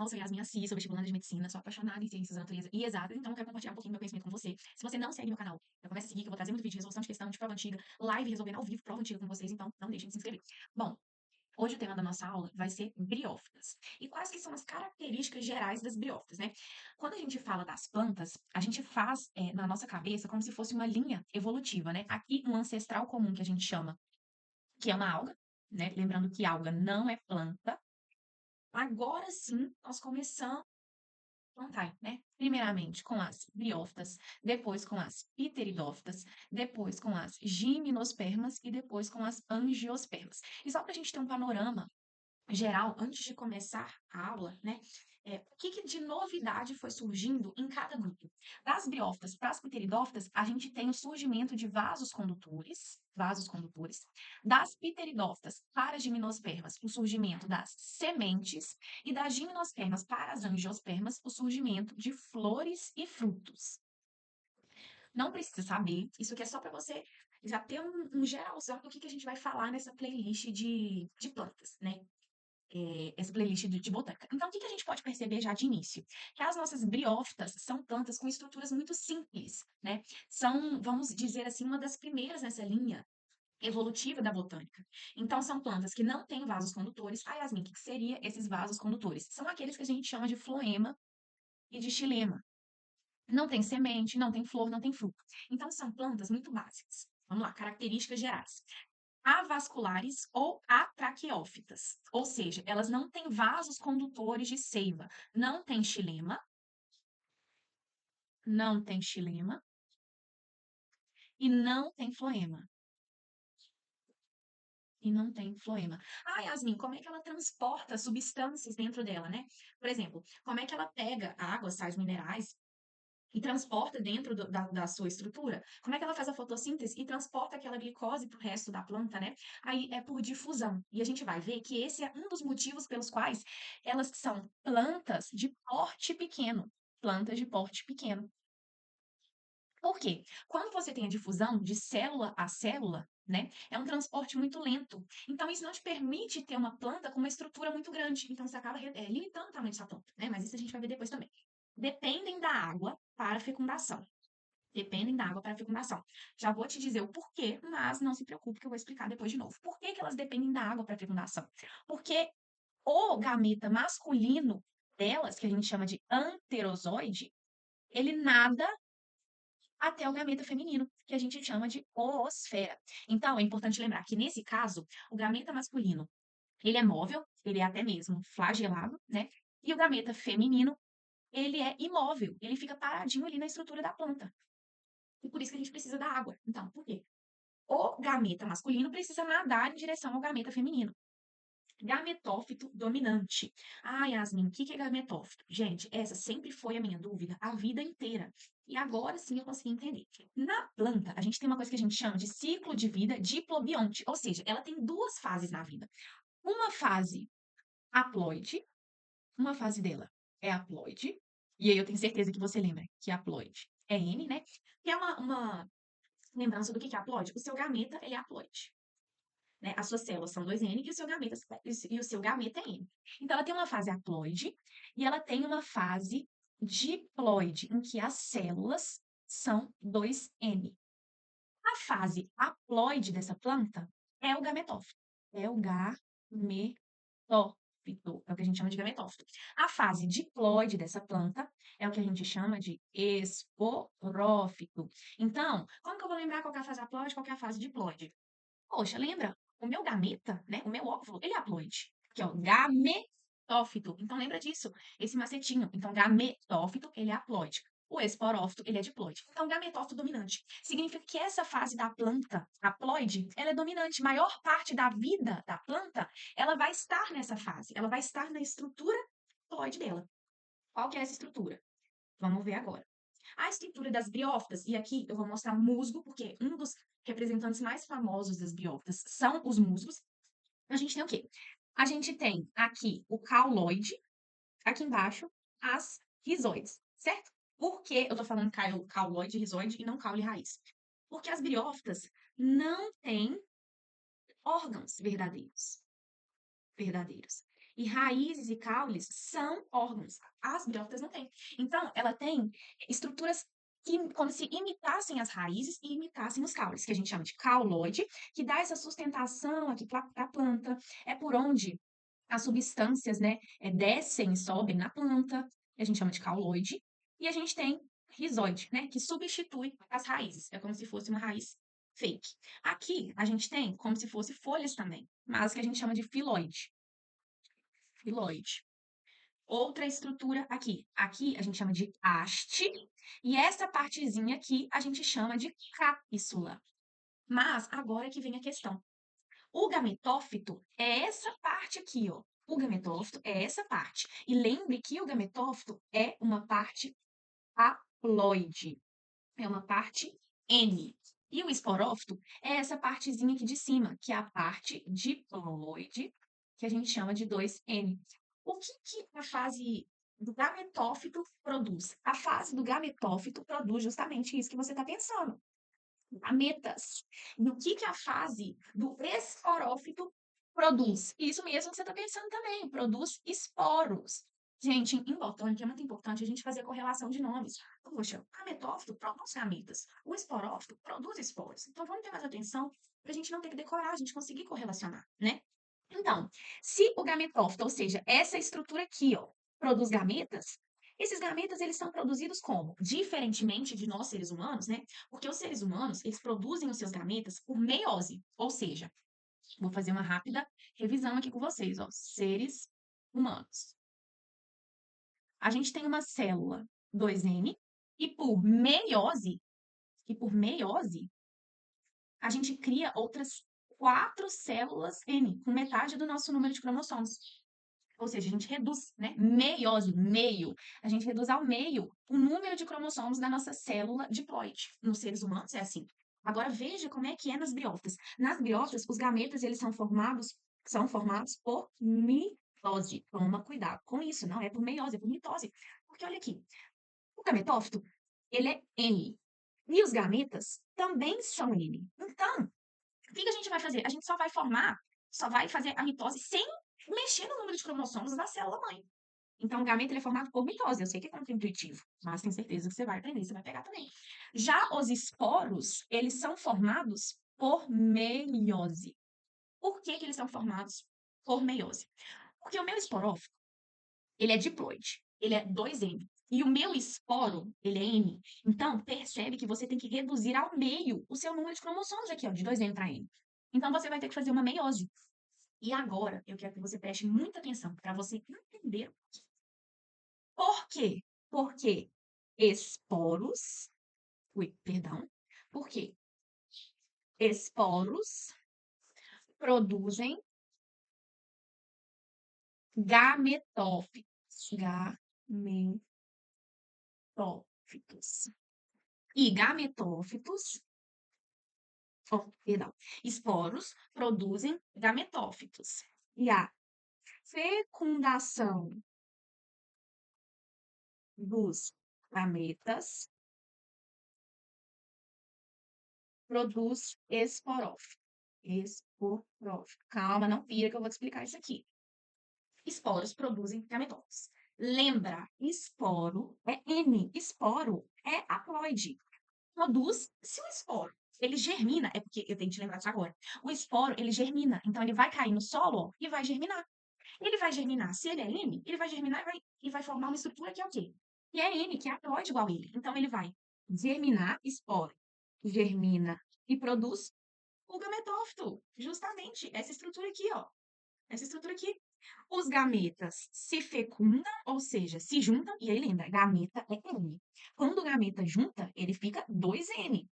canal, eu sou Yasmin Assis, sou vestibulanda de medicina, sou apaixonada em ciências da natureza e exatas, então eu quero compartilhar um pouquinho do meu conhecimento com você. Se você não segue meu canal, eu começo a seguir, que eu vou trazer muito vídeo de resolução de questão, de prova antiga, live resolvendo ao vivo prova antiga com vocês, então não deixem de se inscrever. Bom, hoje o tema da nossa aula vai ser briófitas. E quais que são as características gerais das briófitas, né? Quando a gente fala das plantas, a gente faz na nossa cabeça como se fosse uma linha evolutiva, né? Aqui um ancestral comum que a gente chama, que é uma alga, né? Lembrando que alga não é planta. Agora sim, nós começamos a plantar, né? Primeiramente com as briófitas, depois com as pteridófitas, depois com as gimnospermas e depois com as angiospermas. E só para a gente ter um panorama geral, antes de começar a aula, né? O que de novidade foi surgindo em cada grupo? Das briófitas para as pteridófitas, a gente tem o surgimento de vasos condutores. Das pteridófitas para as gimnospermas, o surgimento das sementes. E das gimnospermas para as angiospermas, o surgimento de flores e frutos. Não precisa saber, isso aqui é só para você já ter um geralzão do que a gente vai falar nessa playlist de plantas, né? Essa playlist de botânica. Então, o que a gente pode perceber já de início? Que as nossas briófitas são plantas com estruturas muito simples, né? São, vamos dizer assim, uma das primeiras nessa linha evolutiva da botânica. Então, são plantas que não têm vasos condutores. Ah, Yasmin, o que seria esses vasos condutores? São aqueles que a gente chama de floema e de xilema. Não tem semente, não tem flor, não tem fruto. Então, são plantas muito básicas. Vamos lá, características gerais. Avasculares ou atraqueófitas, ou seja, elas não têm vasos condutores de seiva, não tem xilema e não tem floema. E não tem floema. Ah, Yasmin, como é que ela transporta substâncias dentro dela, né? Por exemplo, como é que ela pega água, sais minerais e transporta dentro da sua estrutura? Como é que ela faz a fotossíntese e transporta aquela glicose para o resto da planta, né? Aí é por difusão. E a gente vai ver que esse é um dos motivos pelos quais elas são plantas de porte pequeno. Plantas de porte pequeno. Por quê? Quando você tem a difusão de célula a célula, né, é um transporte muito lento. Então, isso não te permite ter uma planta com uma estrutura muito grande. Então, você acaba limitando o tamanho dessa planta, né? Mas isso a gente vai ver depois também. Dependem da água para a fecundação. Dependem da água para a fecundação. Já vou te dizer o porquê, mas não se preocupe que eu vou explicar depois de novo. Por que que elas dependem da água para a fecundação? Porque o gameta masculino delas, que a gente chama de anterozoide, ele nada até o gameta feminino, que a gente chama de oosfera. Então, é importante lembrar que, nesse caso, o gameta masculino, ele é móvel, ele é até mesmo flagelado, né? E o gameta feminino, ele é imóvel, ele fica paradinho ali na estrutura da planta. E por isso que a gente precisa da água. Então, por quê? O gameta masculino precisa nadar em direção ao gameta feminino. Gametófito dominante. Ah, Yasmin, o que é gametófito? Gente, essa sempre foi a minha dúvida a vida inteira. E agora sim eu consegui entender. Na planta, a gente tem uma coisa que a gente chama de ciclo de vida diplobionte, ou seja, ela tem duas fases na vida. Uma fase haploide, uma fase dela é haploide, e aí eu tenho certeza que você lembra que haploide é N, né? Que é uma lembrança do que é haploide. O seu gameta, ele é haploide. Né? As suas células são 2N e o seu gameta é N. Então, ela tem uma fase haploide e ela tem uma fase diploide, em que as células são 2N. A fase haploide dessa planta é o gametófito. É o gametófito. É o que a gente chama de gametófito. A fase diploide dessa planta é o que a gente chama de esporófito. Então, como que eu vou lembrar qual que é a fase haploide e qual que é a fase diploide? Poxa, lembra? O meu gameta, né? O meu óvulo, ele é haploide, que é o gametófito. Então, lembra disso, esse macetinho. Então, gametófito, ele é haploide. O esporófito, ele é diploide. Então, gametófito dominante. Significa que essa fase da planta haploide, ela é dominante. Maior parte da vida da planta, ela vai estar nessa fase. Ela vai estar na estrutura haploide dela. Qual que é essa estrutura? Vamos ver agora. A estrutura das briófitas, e aqui eu vou mostrar o musgo, porque um dos representantes mais famosos das briófitas são os musgos. A gente tem o quê? A gente tem aqui o cauloide, aqui embaixo as rizoides, certo? Por que eu tô falando cauloide, rizoide e não caule raiz? Porque as briófitas não têm órgãos verdadeiros. Verdadeiros. E raízes e caules são órgãos. As briófitas não têm. Então, ela tem estruturas que, como se imitassem as raízes e imitassem os caules, que a gente chama de cauloide, que dá essa sustentação aqui para a planta. É por onde as substâncias, né, descem e sobem na planta, que a gente chama de cauloide. E a gente tem rizoide, né, que substitui as raízes. É como se fosse uma raiz fake. Aqui, a gente tem como se fosse folhas também, mas que a gente chama de filoide. Filoide. Outra estrutura aqui. Aqui a gente chama de haste, e essa partezinha aqui a gente chama de cápsula. Mas agora que vem a questão. O gametófito é essa parte aqui, ó. O gametófito é essa parte. E lembre que o gametófito é uma parte haploide. É uma parte N. E o esporófito é essa partezinha aqui de cima, que é a parte diploide, que a gente chama de 2N. O que a fase do gametófito produz? A fase do gametófito produz justamente isso que você está pensando. Gametas. E o que a fase do esporófito produz? Isso mesmo que você está pensando também, produz esporos. Gente, em botânica é muito importante a gente fazer a correlação de nomes. Poxa, o gametófito produz gametas, o esporófito produz esporos. Então vamos ter mais atenção para a gente não ter que decorar, a gente conseguir correlacionar, né? Então, se o gametófito, ou seja, essa estrutura aqui, ó, produz gametas, esses gametas eles são produzidos como? Diferentemente de nós seres humanos, né? Porque os seres humanos, eles produzem os seus gametas por meiose, ou seja, vou fazer uma rápida revisão aqui com vocês, ó, seres humanos. A gente tem uma célula 2N e por meiose, a gente cria outras 4 células N, com metade do nosso número de cromossomos. Ou seja, a gente reduz, né? Meiose, meio. A gente reduz ao meio o número de cromossomos da nossa célula diploide. Nos seres humanos é assim. Agora veja como é que é nas briófitas. Nas briófitas, os gametas eles são formados por mitose. Toma cuidado com isso, não é por meiose, é por mitose. Porque olha aqui, o gametófito, ele é N. E os gametas também são N. Então, o que a gente vai fazer? A gente só vai fazer a mitose sem mexer no número de cromossomos da célula mãe. Então, o gameta ele é formado por mitose. Eu sei que é contraintuitivo, mas tenho certeza que você vai aprender, você vai pegar também. Já os esporos, eles são formados por meiose. Por que eles são formados por meiose? Porque o meu esporófito, ele é diploide, ele é 2N. E o meu esporo, ele é N. Então, percebe que você tem que reduzir ao meio o seu número de cromossomos aqui, ó, de 2N para N. Então, você vai ter que fazer uma meiose. E agora, eu quero que você preste muita atenção para você entender por quê. Porque esporos, perdão, porque esporos produzem gametófitos. Gametófitos. E gametófitos, perdão, esporos produzem gametófitos. E a fecundação dos gametas produz esporófito. Esporófito. Calma, não pira que eu vou te explicar isso aqui. Esporos produzem gametófitos. Lembra, esporo é N, esporo é haploide. Produz, se o esporo ele germina, é porque eu tenho que te lembrar disso agora. O esporo, ele germina, então ele vai cair no solo ó, e vai germinar. Ele vai germinar, se ele é N, ele vai germinar e vai formar uma estrutura que é o quê? Que é N, que é haploide igual a ele. Então ele vai germinar, esporo, germina e produz o gametófito. Justamente essa estrutura aqui, ó. Essa estrutura aqui. Os gametas se fecundam, ou seja, se juntam, e aí lembra, gameta é N. Quando o gameta junta, ele fica 2N.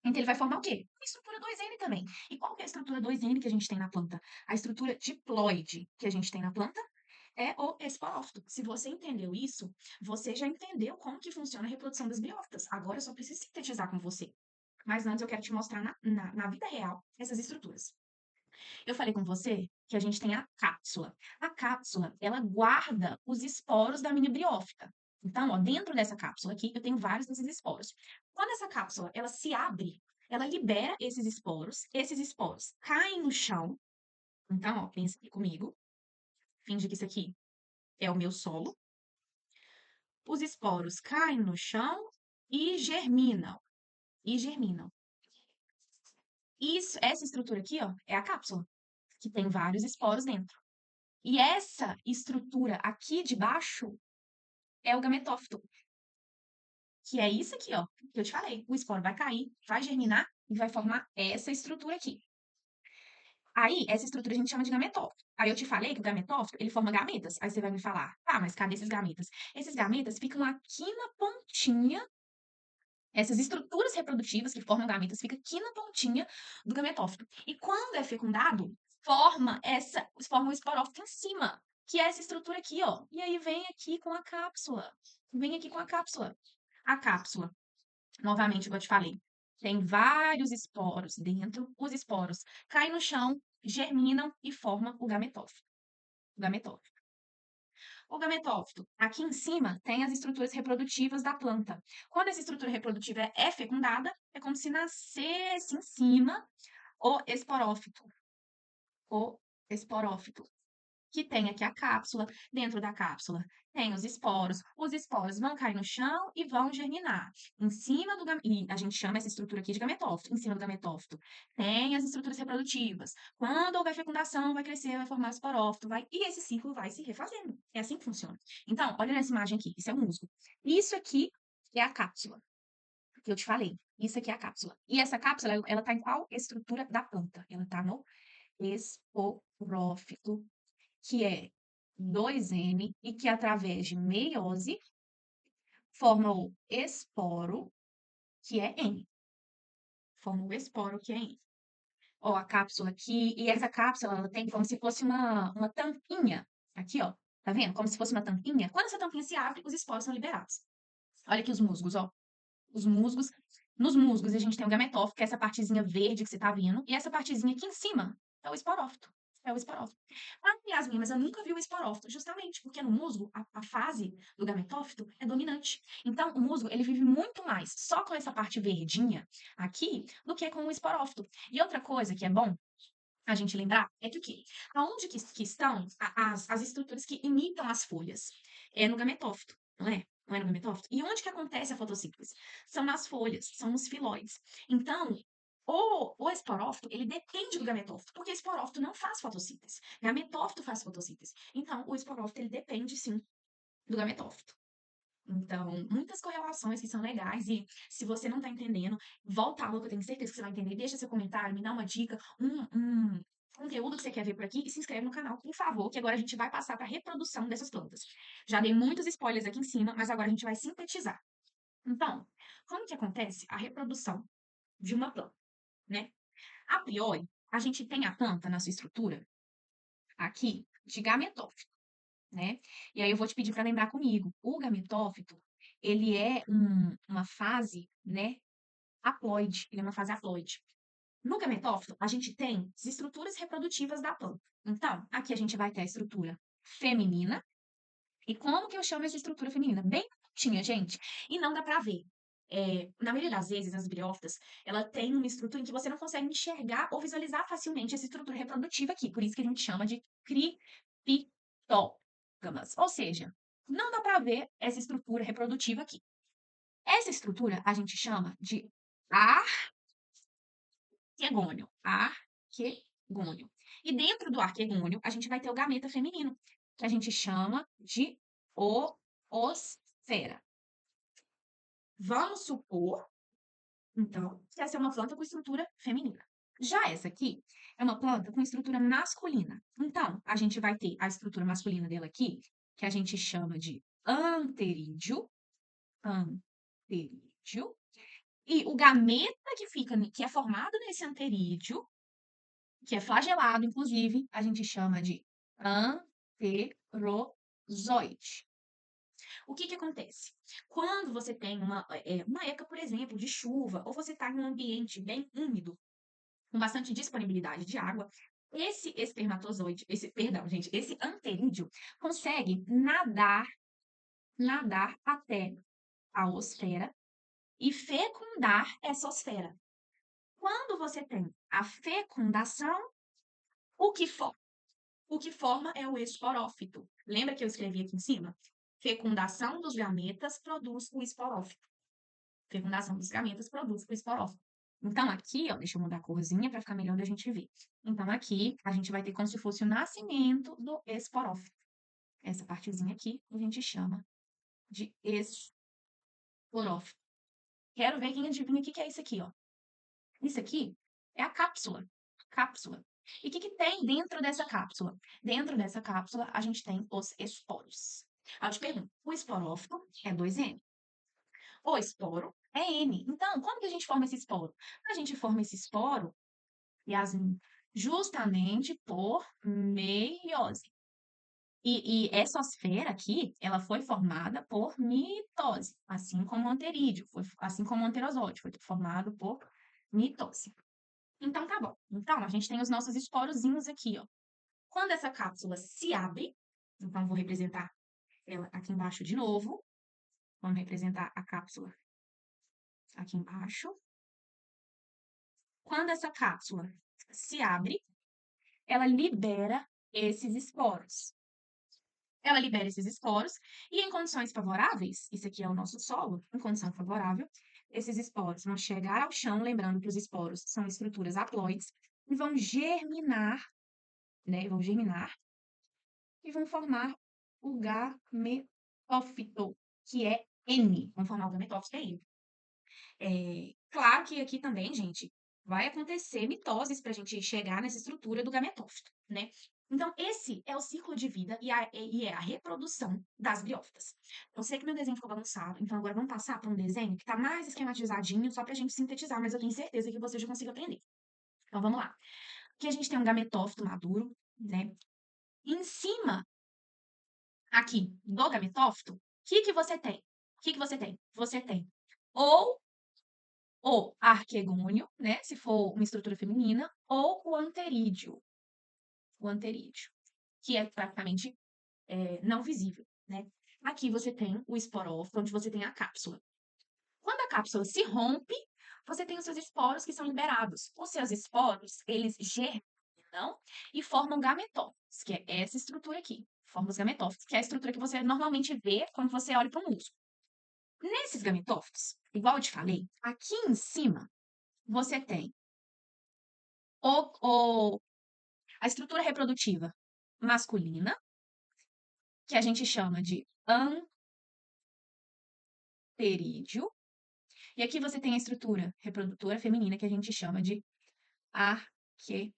Então ele vai formar o quê? Uma estrutura 2N também. E qual que é a estrutura 2N que a gente tem na planta? A estrutura diploide que a gente tem na planta é o esporófito. Se você entendeu isso, você já entendeu como que funciona a reprodução das biófitas. Agora eu só preciso sintetizar com você. Mas antes eu quero te mostrar na vida real essas estruturas. Eu falei com você que a gente tem a cápsula. A cápsula, ela guarda os esporos da mini briófita. Então, ó, dentro dessa cápsula aqui, eu tenho vários desses esporos. Quando essa cápsula, ela se abre, ela libera esses esporos caem no chão. Então, ó, pensa aqui comigo. finge que isso aqui é o meu solo. Os esporos caem no chão e germinam. E germinam. Isso, essa estrutura aqui, ó, é a cápsula, que tem vários esporos dentro. E essa estrutura aqui de baixo é o gametófito, que é isso aqui, ó, que eu te falei. O esporo vai cair, vai germinar e vai formar essa estrutura aqui. Aí, essa estrutura a gente chama de gametófito. Aí eu te falei que o gametófito, ele forma gametas. Aí você vai me falar, tá, mas cadê esses gametas? Esses gametas ficam aqui na pontinha. Essas estruturas reprodutivas que formam gametas ficam aqui na pontinha do gametófito. E quando é fecundado, forma o esporófito em cima, que é essa estrutura aqui, ó. E aí vem aqui com a cápsula. Vem aqui com a cápsula. A cápsula, novamente, como eu te falei, tem vários esporos dentro. Os esporos caem no chão, germinam e formam o gametófito. O gametófito. O gametófito, aqui em cima, tem as estruturas reprodutivas da planta. Quando essa estrutura reprodutiva é fecundada, é como se nascesse em cima o esporófito. O esporófito, que tem aqui a cápsula. Dentro da cápsula tem os esporos vão cair no chão e vão germinar. Em cima do e a gente chama essa estrutura aqui de gametófito. Em cima do gametófito tem as estruturas reprodutivas. Quando houver fecundação, vai crescer, vai formar esporófito, e esse ciclo vai se refazendo. É assim que funciona. Então, olha nessa imagem aqui, isso é um musgo. Isso aqui é a cápsula que eu te falei. Isso aqui é a cápsula. E essa cápsula, ela tá em qual estrutura da planta? Ela tá no esporófito, que é 2M e que, através de meiose, forma o esporo, que é N. Forma o esporo, que é N. Ó, a cápsula aqui, e essa cápsula, ela tem como se fosse uma tampinha. Aqui, ó, tá vendo? Como se fosse uma tampinha. Quando essa tampinha se abre, os esporos são liberados. Olha aqui os musgos, ó. Os musgos. Nos musgos, a gente tem o gametófito, que é essa partezinha verde que você tá vendo, e essa partezinha aqui em cima é o esporófito. É o esporófito. Ah, Yasmin, mas eu nunca vi o esporófito, justamente porque no musgo a fase do gametófito é dominante. Então, o musgo ele vive muito mais só com essa parte verdinha aqui do que com o esporófito. E outra coisa que é bom a gente lembrar é que o quê? Aonde que estão as estruturas que imitam as folhas? É no gametófito, não é? Não é no gametófito? E onde que acontece a fotossíntese? São nas folhas, são nos filóides. Então, o esporófito, ele depende do gametófito, porque o esporófito não faz fotossíntese. Gametófito faz fotossíntese. Então, o esporófito, ele depende, sim, do gametófito. Então, muitas correlações que são legais e se você não tá entendendo, volta a aula que eu tenho certeza que você vai entender, deixa seu comentário, me dá uma dica, um conteúdo que você quer ver por aqui e se inscreve no canal, por favor, que agora a gente vai passar para a reprodução dessas plantas. Já dei muitos spoilers aqui em cima, mas agora a gente vai sintetizar. Então, como que acontece a reprodução de uma planta, né? A priori, a gente tem a planta na sua estrutura aqui de gametófito, né? E aí eu vou te pedir para lembrar comigo. O gametófito, ele é uma fase, né, haploide. Ele é uma fase haploide. No gametófito, a gente tem as estruturas reprodutivas da planta. Então, aqui a gente vai ter a estrutura feminina. E como que eu chamo essa estrutura feminina? Bem curtinha, gente. E não dá para ver. Na maioria das vezes, as briófitas, ela tem uma estrutura em que você não consegue enxergar ou visualizar facilmente essa estrutura reprodutiva aqui. Por isso que a gente chama de cripitógamas. Ou seja, não dá para ver essa estrutura reprodutiva aqui. Essa estrutura a gente chama de arquegônio. Arquegônio. E dentro do arquegônio, a gente vai ter o gameta feminino, que a gente chama de oosfera. Vamos supor, então, que essa é uma planta com estrutura feminina. Já essa aqui é uma planta com estrutura masculina. Então, a gente vai ter a estrutura masculina dela aqui, que a gente chama de anterídeo. Anterídeo. E o gameta que é formado nesse anterídeo, que é flagelado, inclusive, a gente chama de anterozoide. O que que acontece? Quando você tem uma época, por exemplo, de chuva, ou você está em um ambiente bem úmido, com bastante disponibilidade de água, esse espermatozoide, esse anterídeo consegue nadar até a osfera e fecundar essa osfera. Quando você tem a fecundação, o que forma? O que forma é o esporófito. Lembra que eu escrevi aqui em cima? Fecundação dos gametas produz o esporófito. Fecundação dos gametas produz o esporófito. Então, aqui, ó, deixa eu mudar a corzinha para ficar melhor da gente ver. Então, aqui, a gente vai ter como se fosse o nascimento do esporófito. Essa partezinha aqui, a gente chama de esporófito. Quero ver quem adivinha o que é isso aqui, ó. Isso aqui é a cápsula. Cápsula. E o que tem dentro dessa cápsula? Dentro dessa cápsula, a gente tem os esporos. Aí eu te pergunto, o esporófito é 2N. O esporo é N. Então, como que a gente forma esse esporo? A gente forma esse esporo, Yasmin, justamente por meiose. E essa esfera aqui, ela foi formada por mitose, assim como o anterídeo, assim como o anterosóide, foi formado por mitose. Então, tá bom. Então, a gente tem os nossos esporozinhos aqui, ó. Quando essa cápsula se abre, então vou representar ela aqui embaixo de novo. Vamos representar a cápsula aqui embaixo. Quando essa cápsula se abre, ela libera esses esporos. Ela libera esses esporos e em condições favoráveis, isso aqui é o nosso solo, em condição favorável, esses esporos vão chegar ao chão, lembrando que os esporos são estruturas haploides, e vão germinar, né? Vão germinar e vão formar o gametófito, que é N. Vão formar o gametófito, que é N. Claro que aqui também, gente, vai acontecer mitoses para a gente chegar nessa estrutura do gametófito, né? Então, esse é o ciclo de vida e é a reprodução das briófitas. Eu sei que meu desenho ficou bagunçado, então agora vamos passar para um desenho que está mais esquematizadinho, só para a gente sintetizar, mas eu tenho certeza que você já consiga aprender. Então, vamos lá. Aqui a gente tem um gametófito maduro, né? Em cima, aqui, do gametófito, o que você tem? O que você tem? Você tem ou o arquegônio, né, se for uma estrutura feminina, ou o anterídeo, que é praticamente não visível, né? Aqui você tem o esporófito, onde você tem a cápsula. Quando a cápsula se rompe, você tem os seus esporos que são liberados. Os seus esporos, eles germinam e formam gametófitos, que é essa estrutura aqui. Forma os gametófitos, que é a estrutura que você normalmente vê quando você olha para o músculo. Nesses gametófitos, igual eu te falei, aqui em cima, você tem o, a estrutura reprodutiva masculina, que a gente chama de anterídeo, e aqui você tem a estrutura reprodutora feminina, que a gente chama de arquegônio.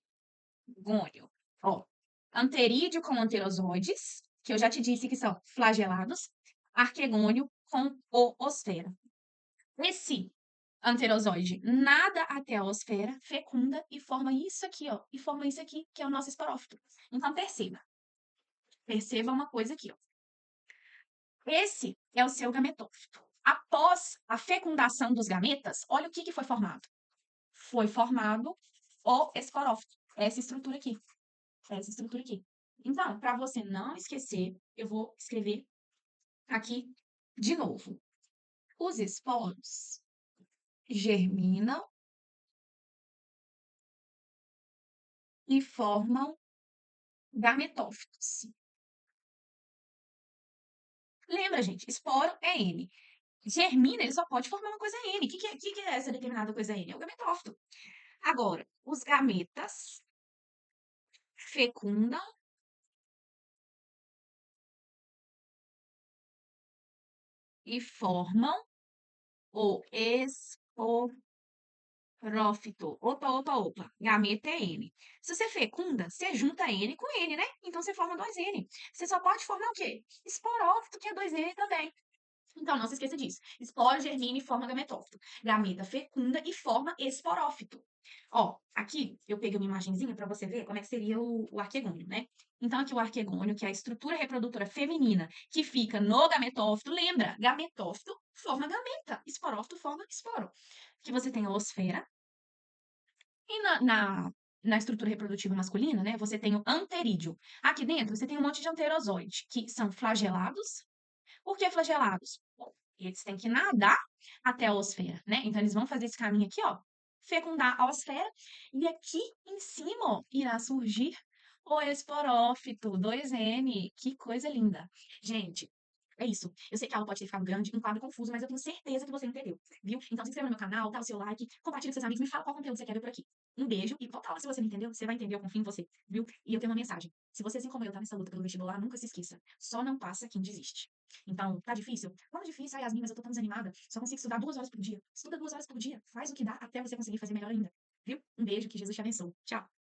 Ó, anterídeo com anterozoides, que eu já te disse que são flagelados, arquegônio com oosfera. Esse anterozoide nada até a osfera, fecunda e forma isso aqui, ó, e forma isso aqui, que é o nosso esporófito. Então, perceba uma coisa aqui, ó. Esse é o seu gametófito. Após a fecundação dos gametas, olha o que foi formado. Foi formado o esporófito, essa estrutura aqui. Essa estrutura aqui. Então, para você não esquecer, eu vou escrever aqui de novo. Os esporos germinam e formam gametófitos. Lembra, gente, esporo é N. Germina, ele só pode formar uma coisa N. O que é essa determinada coisa N? É o gametófito. Agora, os gametas fecundam e formam o esporófito. Opa. Gameta é N. Se você fecunda, você junta N com N, né? Então você forma 2N. Você só pode formar o quê? Esporófito, que é 2N também. Então, não se esqueça disso. Esporo germina e forma gametófito. Gameta fecunda e forma esporófito. Ó, aqui eu peguei uma imagenzinha para você ver como é que seria o arquegônio, né? Então, aqui o arquegônio, que é a estrutura reprodutora feminina que fica no gametófito, lembra? Gametófito forma gameta, esporófito forma esporo. Que você tem a osfera. E na estrutura reprodutiva masculina, né, você tem o anterídeo. Aqui dentro você tem um monte de anterozoide, que são flagelados. Por que flagelados? Bom, eles têm que nadar até a osfera, né? Então, eles vão fazer esse caminho aqui, ó, fecundar a osfera, e aqui em cima, ó, irá surgir O esporófito, 2N, que coisa linda. Gente, é isso. Eu sei que a aula pode ter ficado grande, um quadro confuso, mas eu tenho certeza que você entendeu, viu? Então se inscreva no meu canal, dá o seu like, compartilha com seus amigos, me fala qual conteúdo você quer ver por aqui. Um beijo e volta lá se você não entendeu, você vai entender, eu confio em você, viu? E eu tenho uma mensagem. Se você, assim como eu, tá nessa luta pelo vestibular, nunca se esqueça. Só não passa quem desiste. Então, tá difícil? Tá difícil, ai, Yasmin, mas eu tô tão desanimada. Só consigo estudar 2 horas por dia. Estuda 2 horas por dia. Faz o que dá até você conseguir fazer melhor ainda. Viu? Um beijo, que Jesus te abençoe. Tchau.